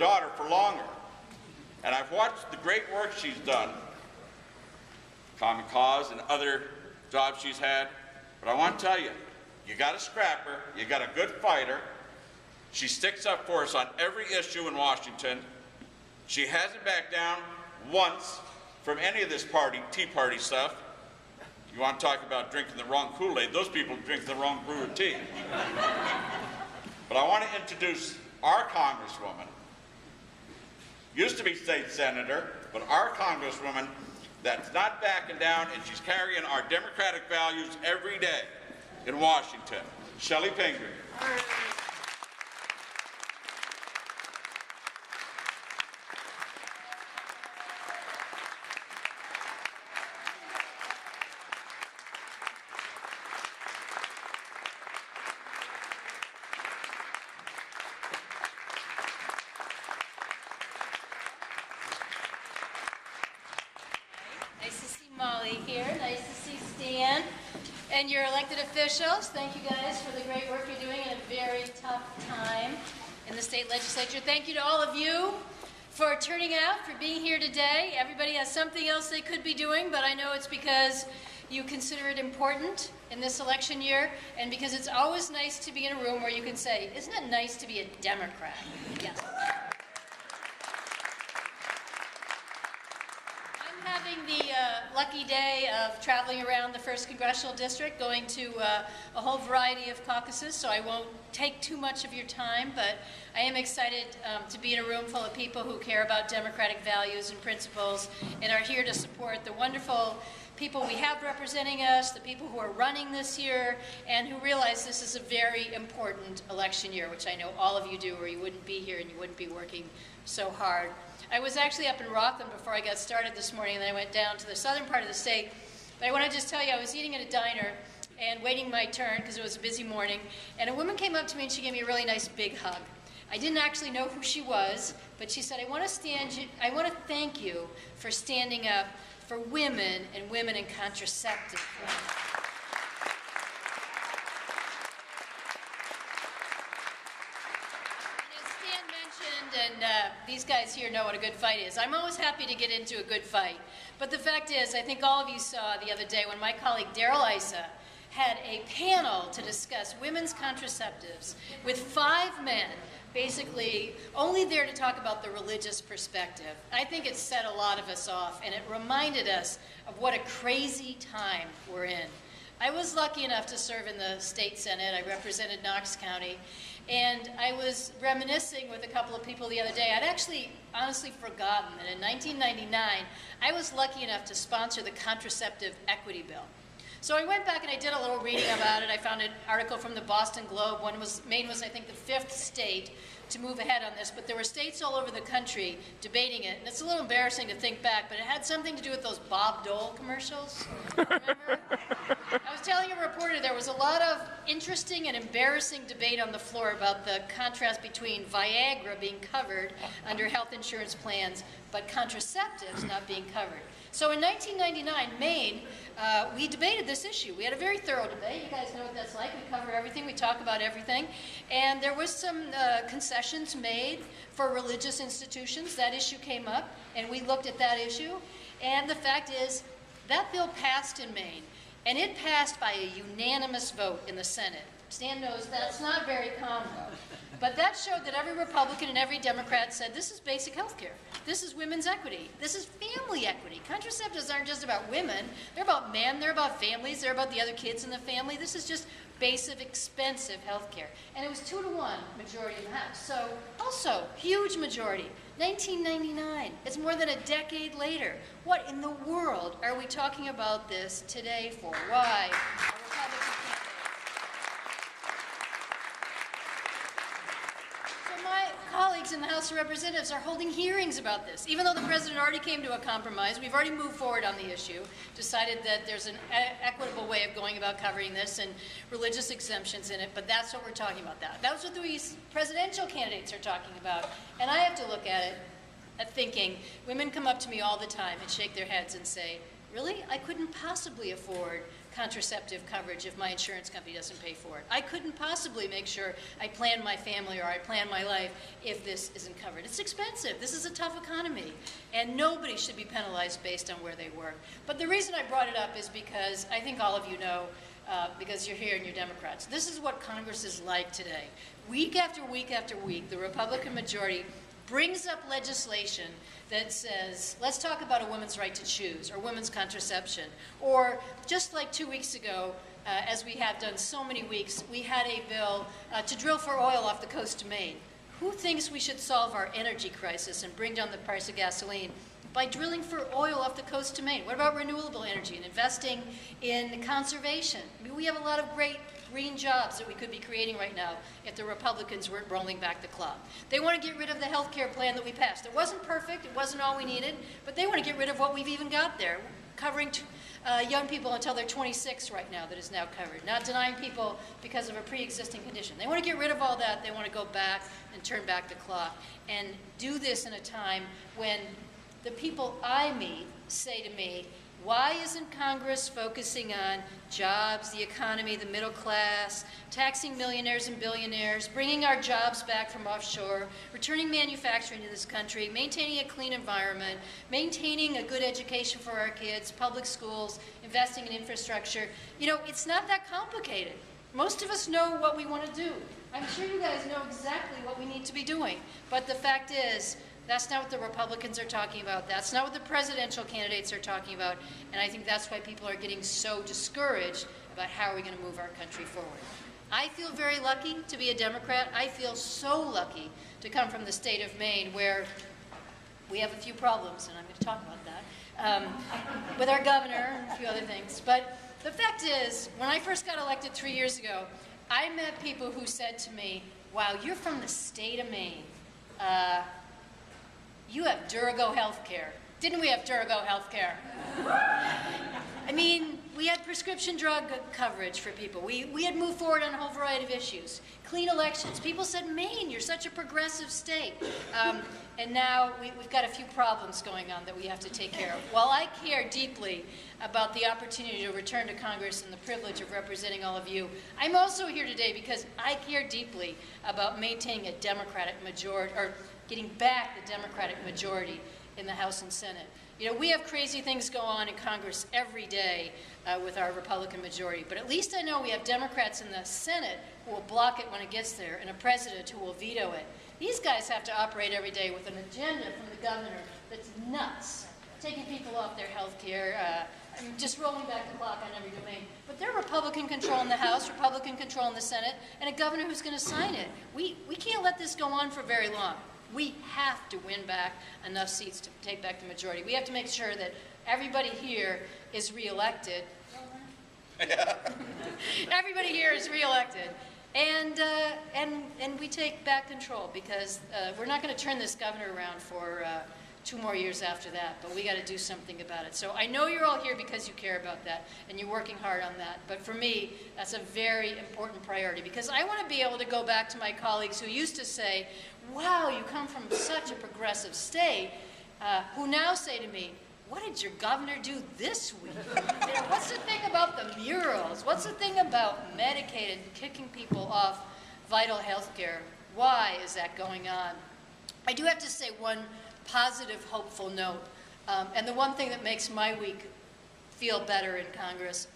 daughter for longer. And I've watched the great work she's done, Common Cause and other jobs she's had, but I want to tell you, you got a scrapper, you got a good fighter. She sticks up for us on every issue in Washington. She hasn't backed down once from any of this Tea Party stuff. You want to talk about drinking the wrong Kool-Aid, those people drink the wrong brew of tea. But I want to introduce our Congresswoman, used to be state senator, but our Congresswoman that's not backing down, and she's carrying our democratic values every day in Washington, Chellie Pingree. Nice to see Molly here. Nice to see Stan and your elected officials. Thank you guys for the great work you're doing in a very tough time in the state legislature. Thank you to all of you for turning out, for being here today. Everybody has something else they could be doing, but I know it's because you consider it important in this election year, and because it's always nice to be in a room where you can say, isn't it nice to be a Democrat? Yes. Having the lucky day of traveling around the 1st Congressional District, going to a whole variety of caucuses, so I won't take too much of your time, but I am excited to be in a room full of people who care about democratic values and principles and are here to support the wonderful people we have representing us, the people who are running this year, and who realize this is a very important election year, which I know all of you do, or you wouldn't be here and you wouldn't be working so hard. I was actually up in Rockland before I got started this morning, and then I went down to the southern part of the state. But I want to just tell you, I was eating at a diner and waiting my turn because it was a busy morning, and a woman came up to me and she gave me a really nice big hug. I didn't actually know who she was, but she said, I want to thank you for standing up for women and women in contraceptive. And these guys here know what a good fight is. I'm always happy to get into a good fight. But the fact is, I think all of you saw the other day when my colleague Daryl Issa had a panel to discuss women's contraceptives with 5 men, basically only there to talk about the religious perspective. I think it set a lot of us off, and it reminded us of what a crazy time we're in. I was lucky enough to serve in the state Senate. I represented Knox County. And I was reminiscing with a couple of people the other day. I'd actually honestly forgotten that in 1999, I was lucky enough to sponsor the contraceptive equity bill. So I went back and I did a little reading about it. I found an article from the Boston Globe. Maine was, I think, the 5th state to move ahead on this, but there were states all over the country debating it, and it's a little embarrassing to think back, but it had something to do with those Bob Dole commercials. Remember? I was telling a reporter there was a lot of interesting and embarrassing debate on the floor about the contrast between Viagra being covered under health insurance plans, but contraceptives not being covered. So in 1999, Maine, we debated this issue. We had a very thorough debate. You guys know what that's like. We cover everything. We talk about everything. And there was some concessions made for religious institutions. That issue came up, and we looked at that issue. And the fact is, that bill passed in Maine, and it passed by a unanimous vote in the Senate. Stan knows that's not very common. But that showed that every Republican and every Democrat said, this is basic health care. This is women's equity. This is family equity. Contraceptives aren't just about women. They're about men. They're about families. They're about the other kids in the family. This is just basic, expensive health care. And it was 2-1 majority in the House. So also, huge majority. 1999. It's more than a decade later. What in the world are we talking about this today for? Why? My colleagues in the House of Representatives are holding hearings about this. Even though the president already came to a compromise, we've already moved forward on the issue, decided that there's an equitable way of going about covering this and religious exemptions in it, but that's what we're talking about. That's what the presidential candidates are talking about. And I have to look at it, thinking, women come up to me all the time and shake their heads and say, really? I couldn't possibly afford contraceptive coverage if my insurance company doesn't pay for it. I couldn't possibly make sure I plan my family or I plan my life if this isn't covered. It's expensive. This is a tough economy, and nobody should be penalized based on where they work. But the reason I brought it up is because I think all of you know, because you're here and you're Democrats, this is what Congress is like today. Week after week after week, the Republican majority brings up legislation that says, let's talk about a woman's right to choose, or women's contraception. Or just like 2 weeks ago, as we have done so many weeks, we had a bill to drill for oil off the coast of Maine. Who thinks we should solve our energy crisis and bring down the price of gasoline by drilling for oil off the coast of Maine? What about renewable energy and investing in conservation? I mean, we have a lot of great green jobs that we could be creating right now if the Republicans weren't rolling back the clock. They want to get rid of the health care plan that we passed. It wasn't perfect, it wasn't all we needed, but they want to get rid of what we've even got there, covering young people until they're 26 right now that is now covered, not denying people because of a pre-existing condition. They want to get rid of all that. They want to go back and turn back the clock and do this in a time when the people I meet say to me, why isn't Congress focusing on jobs, the economy, the middle class, taxing millionaires and billionaires, bringing our jobs back from offshore, returning manufacturing to this country, maintaining a clean environment, maintaining a good education for our kids, public schools, investing in infrastructure? You know, it's not that complicated. Most of us know what we want to do. I'm sure you guys know exactly what we need to be doing. But the fact is, that's not what the Republicans are talking about. That's not what the presidential candidates are talking about. And I think that's why people are getting so discouraged about how are we going to move our country forward. I feel very lucky to be a Democrat. I feel so lucky to come from the state of Maine, where we have a few problems, and I'm going to talk about that, with our governor and a few other things. But the fact is, when I first got elected 3 years ago, I met people who said to me, wow, you're from the state of Maine. You have Durago health care. Didn't we have Durago health care? I mean, we had prescription drug coverage for people. We had moved forward on a whole variety of issues. Clean elections. People said, Maine, you're such a progressive state. And now we've got a few problems going on that we have to take care of. While I care deeply about the opportunity to return to Congress and the privilege of representing all of you, I'm also here today because I care deeply about maintaining a Democratic majority, or getting back the Democratic majority in the House and Senate. You know, we have crazy things go on in Congress every day with our Republican majority, but at least I know we have Democrats in the Senate who will block it when it gets there, and a president who will veto it. These guys have to operate every day with an agenda from the governor that's nuts, taking people off their health care, just rolling back the clock on every domain. But they're Republican control in the House, Republican control in the Senate, and a governor who's going to sign it. We can't let this go on for very long. We have to win back enough seats to take back the majority. We have to make sure that everybody here is reelected. Everybody here is reelected. And we take back control, because we're not going to turn this governor around for 2 more years after that, but we got to do something about it. So I know you're all here because you care about that, and you're working hard on that. But for me, that's a very important priority, because I want to be able to go back to my colleagues who used to say, wow, you come from such a progressive state, who now say to me, what did your governor do this week? You know, what's the thing about the murals? What's the thing about Medicaid and kicking people off vital health care? Why is that going on? I do have to say one positive, hopeful note, and the one thing that makes my week feel better in Congress.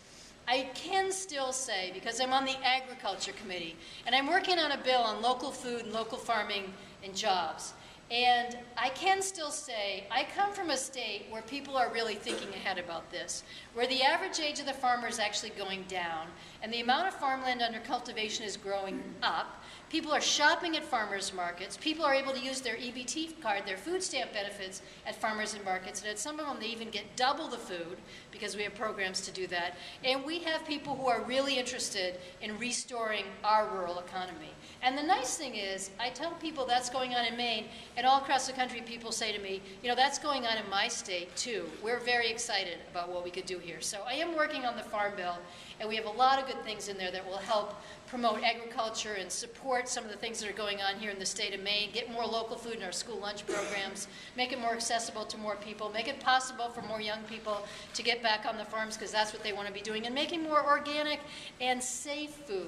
I can still say, because I'm on the Agriculture Committee, and I'm working on a bill on local food and local farming and jobs, and I can still say I come from a state where people are really thinking ahead about this, where the average age of the farmer is actually going down, and the amount of farmland under cultivation is growing up. People are shopping at farmers markets. People are able to use their EBT card, their food stamp benefits, at farmers and markets. And at some of them, they even get double the food, because we have programs to do that. And we have people who are really interested in restoring our rural economy. And the nice thing is, I tell people that's going on in Maine, and all across the country people say to me, you know, that's going on in my state too. We're very excited about what we could do here. So I am working on the Farm Bill, And we have a lot of good things in there that will help promote agriculture and support some of the things that are going on here in the state of Maine, get more local food in our school lunch programs, make it more accessible to more people, make it possible for more young people to get back on the farms because that's what they want to be doing, and making more organic and safe food.